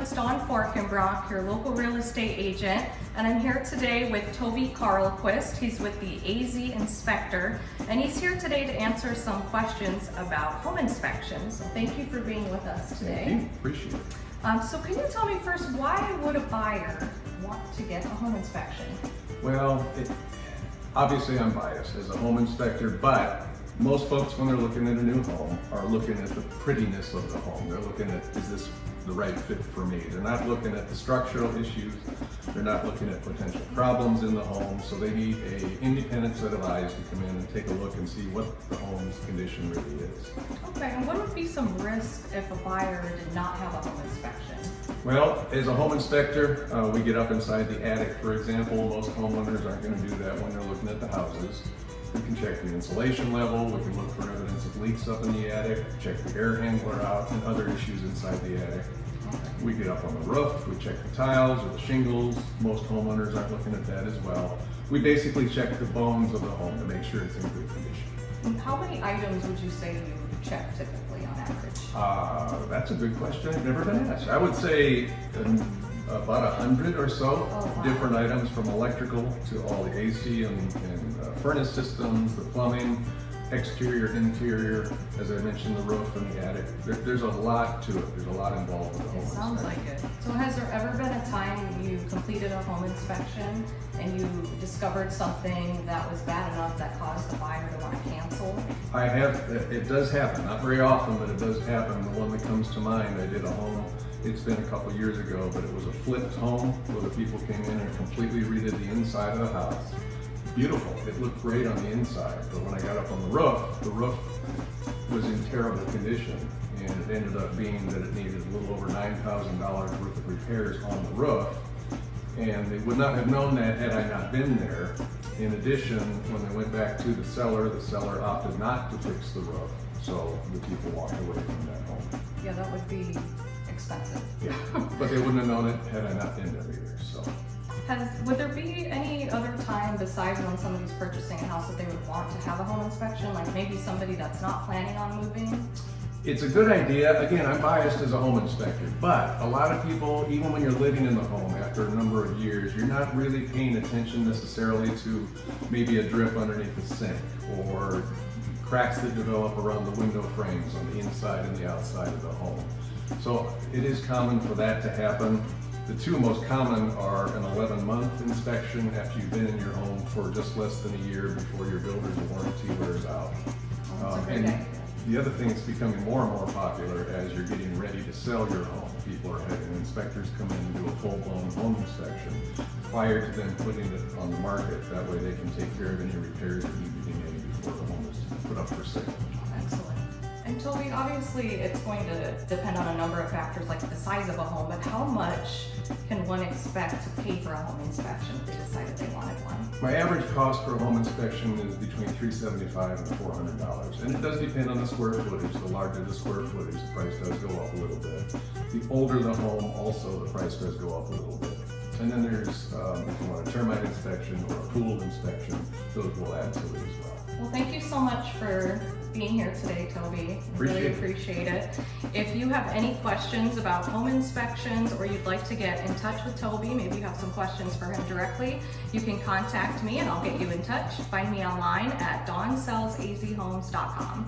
it's Dawn Forkenbrock, your local real estate agent, and I'm here today with Toby Carlquist. He's with the AZ Inspector, and he's here today to answer some questions about home inspections. So thank you for being with us today. Thank you. Appreciate it. So can you tell me first, why would a buyer want to get a home inspection? Well, obviously I'm biased as a home inspector, but most folks when they're looking at a new home are looking at the prettiness of the home. They're looking at, is this the right fit for me? They're not looking at the structural issues. They're not looking at potential problems in the home. So they need an independent set of eyes to come in and take a look and see what the home's condition really is. Okay, and what would be some risk if a buyer did not have a home inspection? Well, as a home inspector, we get up inside the attic, for example. Most homeowners aren't going to do that when they're looking at the houses. We can check the insulation level, we can look for evidence of leaks up in the attic, check the air handler out, and other issues inside the attic. We get up on the roof, we check the tiles or the shingles. Most homeowners aren't looking at that as well. We basically check the bones of the home to make sure it's in good condition. And how many items would you say you check typically on average? That's a good question. I've never been asked. I would say about 100 or so different items, from electrical to all the AC and furnace systems, the plumbing, exterior, interior, as I mentioned, the roof and the attic. There's a lot to it. There's a lot involved with the home inspection. Sounds like it. So has there ever been a time you completed a home inspection and you discovered something that was bad enough that caused the buyer to want to cancel? I have. It does happen. Not very often, but it does happen. The one that comes to mind, I did a home, it's been a couple years ago, but it was a flipped home where the people came in and completely redid the inside of the house. Beautiful. It looked great on the inside, but when I got up on the roof was in terrible condition, and it ended up being that it needed a little over $9,000 worth of repairs on the roof, and they would not have known that had I not been there. In addition, when they went back to the seller opted not to fix the roof, so the people walked away from that home. Yeah, that would be expensive. Yeah, but they wouldn't have known it had I not been there either. So. Would there be any other time besides when somebody's purchasing a house that they would want to have a home inspection? Like maybe somebody that's not planning on moving? It's a good idea. Again, I'm biased as a home inspector, but a lot of people, even when you're living in the home after a number of years, you're not really paying attention necessarily to maybe a drip underneath the sink or cracks that develop around the window frames on the inside and the outside of the home. So it is common for that to happen. The two most common are an 11-month inspection after you've been in your home for just less than a year before your builder's warranty wears out. And the other thing that's becoming more and more popular as you're getting ready to sell your home. People are having inspectors come in and do a full-blown home inspection prior to them putting it on the market. That way they can take care of any repairs that need to be made before the home is put up for sale. Excellent. And Toby, obviously it's going to depend on a number of factors like the size of a home, but how much can one expect to pay for a home inspection if they decided they wanted one? My average cost for a home inspection is between $375 and $400. And it does depend on the square footage. The larger the square footage, the price does go up a little bit. The older the home, also the price does go up a little bit. And then there's, if you want a termite inspection or a pool inspection, those will add to it as well. Well, thank you so much for being here today, Toby. I really appreciate it. If you have any questions about home inspections or you'd like to get in touch with Toby, maybe you have some questions for him directly, you can contact me and I'll get you in touch. Find me online at dawnsellsazhomes.com.